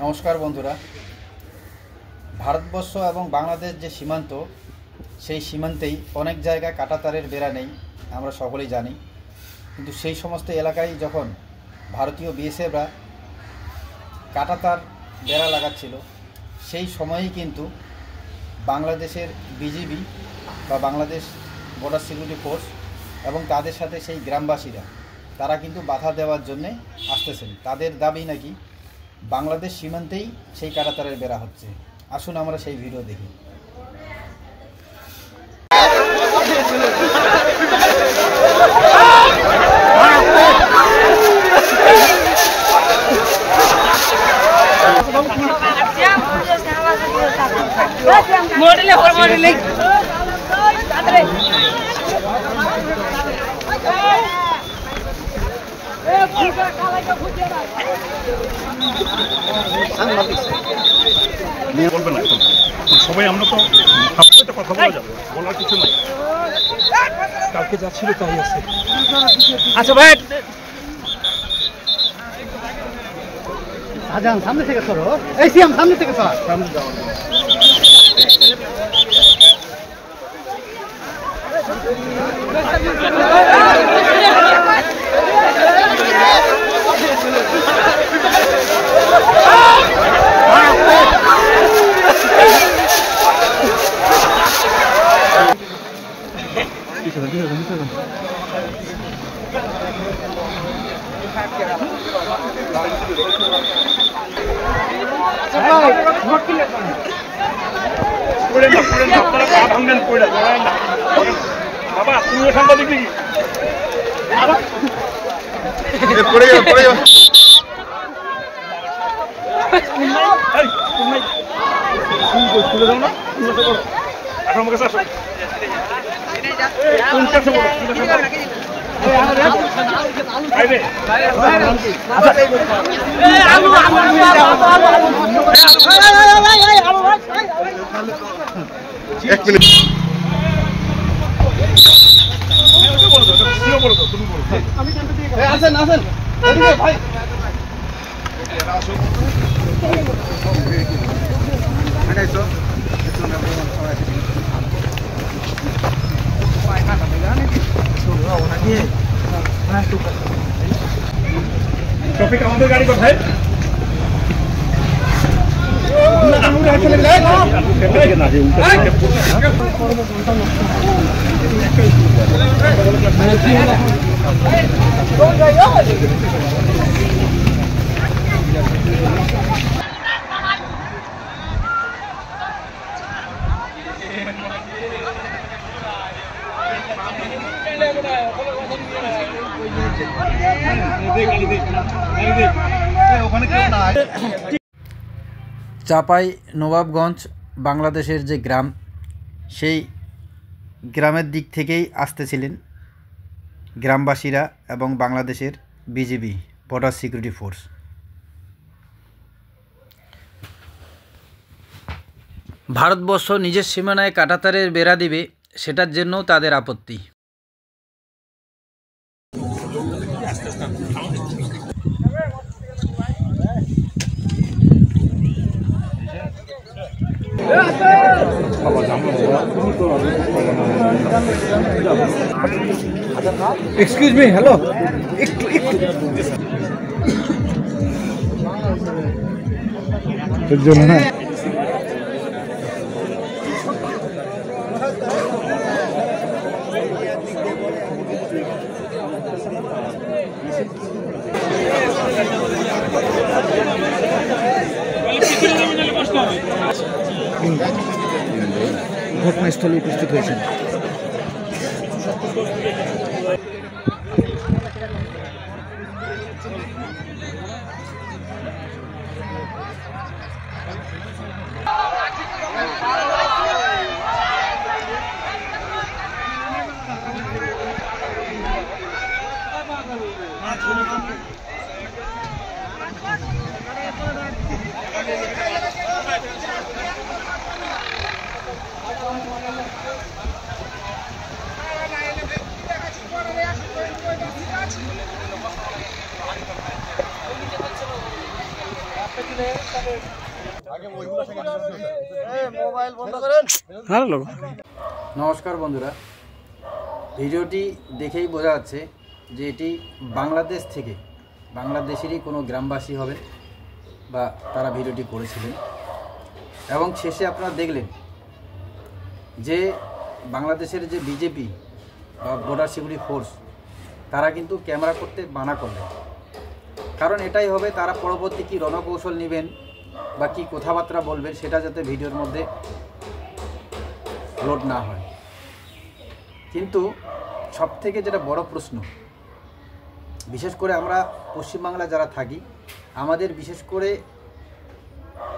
নমস্কার বন্ধুরা। ভারতবর্ষ এবং বাংলাদেশ যে সীমান্ত, সেই সীমান্তেই অনেক জায়গায় কাঁটাতারের বেড়া নেই, আমরা সকলেই জানি। কিন্তু সেই সমস্ত এলাকায় যখন ভারতীয় বিএসএফরা কাঁটাতার বেড়া লাগাচ্ছিল, সেই সময়েই কিন্তু বাংলাদেশের বিজিবি বা বাংলাদেশ বর্ডার সিকিউরিটি ফোর্স এবং তাদের সাথে সেই গ্রামবাসীরা তারা কিন্তু বাধা দেওয়ার জন্যে আসতেছেন। তাদের দাবি নাকি বাংলাদেশ সীমান্তেই সেই কাঁটাতারের বেড়া হচ্ছে। আসুন আমরা সেই ভিডিও দেখি। বলবে না এখন সবাই, আমরা তো একটা কথা বলা যাবে, বলার কিছু নাই। কালকে যা ছিল তাই আছে। আচ্ছা ভাই, শাহজাহান সামনে থেকে সরো, এই সিএম সামনে থেকে সর, সামনে যাও। বাবা তুমিও সাংবাদিক নাকি? এক মিনিট আসেন আসেন ভাই। টপিক আমাদের গাড়ি কোথায়? চাপাই নবাবগঞ্জ বাংলাদেশের যে গ্রাম, সেই গ্রামের দিক থেকেই আসতেছিলেন গ্রামবাসীরা এবং বাংলাদেশের BGB border security force. Bharatvarsha নিজের সীমানায় কাঁটাতারের বেড়া দিবে, সেটার জন্যও তাদের আপত্তি। এক্সকিউজ মি, হ্যালো, একটু এর জন্য না। ঘটনাস্থলে উপস্থিত হয়েছেন। নমস্কার বন্ধুরা, ভিডিওটি দেখেই বোঝা যাচ্ছে যে এটি বাংলাদেশ থেকে, বাংলাদেশেরই কোনো গ্রামবাসী হবে বা তারা ভিডিওটি করেছিলেন। এবং শেষে আপনারা দেখলেন যে বাংলাদেশের যে বিজেপি বা বর্ডার সিকিউরিটি ফোর্স তারা কিন্তু ক্যামেরা করতে মানা করলেন। কারণ এটাই হবে তারা পরবর্তী কী রণকৌশল নেবেন বা কী কথাবার্তা বলবেন সেটা যাতে ভিডিওর মধ্যে লোড না হয়। কিন্তু সবথেকে যেটা বড় প্রশ্ন, বিশেষ করে আমরা পশ্চিমবাংলা যারা থাকি, আমাদের বিশেষ করে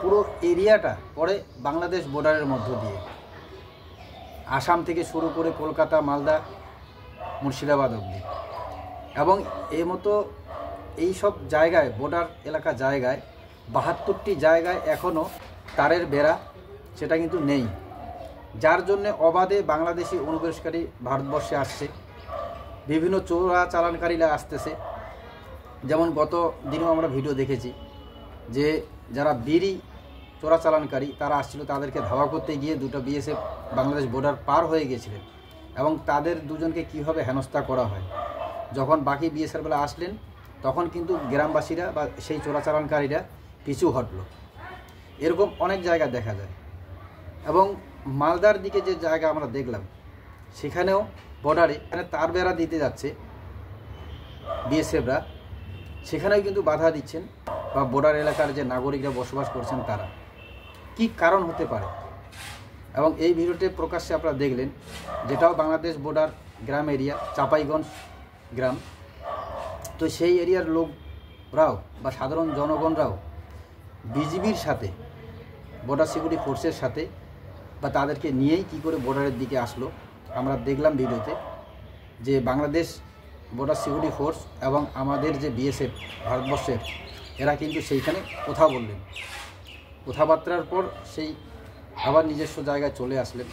পুরো এরিয়াটা পড়ে বাংলাদেশ বর্ডারের মধ্য দিয়ে, আসাম থেকে শুরু করে কলকাতা, মালদা, মুর্শিদাবাদ অবধি। এবং এই মতো এই সব জায়গায়, বর্ডার এলাকা জায়গায় 72টি জায়গায় এখনও তারের বেড়া সেটা কিন্তু নেই, যার জন্যে অবাধে বাংলাদেশি অনুপ্রবেশকারী ভারতবর্ষে আসছে। বিভিন্ন চোরা চালানকারীরা আসতেছে। যেমন গত দিনেও আমরা ভিডিও দেখেছি যে যারা বিড়ি চোরাচালানকারী তারা আসছিল, তাদেরকে ধাওয়া করতে গিয়ে দুটো বিএসএফ বাংলাদেশ বর্ডার পার হয়ে গেছিলেন এবং তাদের দুজনকে কীভাবে হেনস্থা করা হয়। যখন বাকি বিএসএফরা আসলেন তখন কিন্তু গ্রামবাসীরা বা সেই চোরাচালানকারীরা পিছু হটল। এরকম অনেক জায়গা দেখা যায়। এবং মালদার দিকে যে জায়গা আমরা দেখলাম, সেখানেও বর্ডারে তার বেড়া দিতে যাচ্ছে বিএসএফরা, সেখানেও কিন্তু বাধা দিচ্ছেন বা বর্ডার এলাকার যে নাগরিকরা বসবাস করছেন তারা। কি কারণ হতে পারে? এবং এই ভিডিওতে প্রকাশ্যে আপনারা দেখলেন, যেটাও বাংলাদেশ বর্ডার গ্রাম এরিয়া, চাঁপাইগঞ্জ গ্রাম। তো সেই এরিয়ার লোকরাও বা সাধারণ জনগণরাও বিজিবির সাথে, বর্ডার সিকিউরিটি ফোর্সের সাথে বা তাদেরকে নিয়েই কি করে বর্ডারের দিকে আসলো আমরা দেখলাম ভিডিওতে, যে বাংলাদেশ বর্ডার সিকিউরিটি ফোর্স এবং আমাদের যে বিএসএফ ভারতবর্ষের, এরা কিন্তু সেইখানে কথা বললেন। কথাবার্তার পর সেই আবার নিজস্ব জায়গায় চলে আসলেন।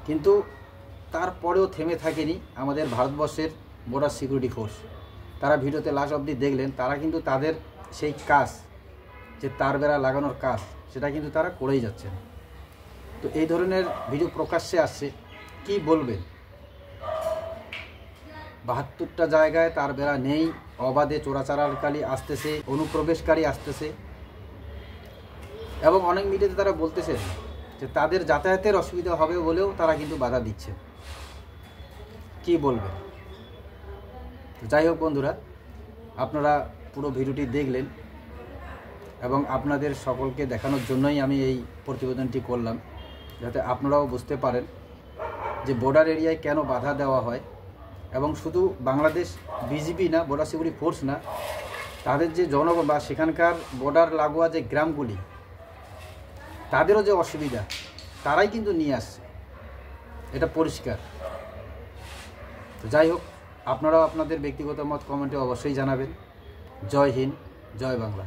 কিন্তু তারপরেও থেমে থাকেনি আমাদের ভারতবর্ষের বর্ডার সিকিউরিটি ফোর্স। তারা ভিডিওতে লাস্ট অবধি দেখলেন, তারা কিন্তু তাদের সেই কাজ, যে তার বেড়া লাগানোর কাজ, সেটা কিন্তু তারা করেই যাচ্ছেন। তো এই ধরনের ভিডিও প্রকাশ্যে আসছে, কি বলবেন? 72টা জায়গায় তার বেড়া নেই, অবাধে চোরাচালানকারী আসতেছে, অনুপ্রবেশকারী আসতেছে। এবং অনেক মিডিয়াতে তারা বলতেছেন যে তাদের যাতায়াতের অসুবিধা হবে বলেও তারা কিন্তু বাধা দিচ্ছে। কি বলবেন? যাই হোক বন্ধুরা, আপনারা পুরো ভিডিওটি দেখলেন এবং আপনাদের সকলকে দেখানোর জন্যই আমি এই প্রতিবেদনটি করলাম, যাতে আপনারাও বুঝতে পারেন যে বর্ডার এরিয়ায় কেন বাধা দেওয়া হয়। এবং শুধু বাংলাদেশ বিজিবি না, বর্ডার সিকিউরিটি ফোর্স না, তাদের যে জনগণ বা সেখানকার বর্ডার লাগোয়া যে গ্রামগুলি, তাদেরও যে অসুবিধা, তারাই কিন্তু নিয়ে আসছে, এটা পরিষ্কার। তো যাই হোক, আপনারাও আপনাদের ব্যক্তিগত মত কমেন্টে অবশ্যই জানাবেন। জয় হিন্দ, জয় বাংলা।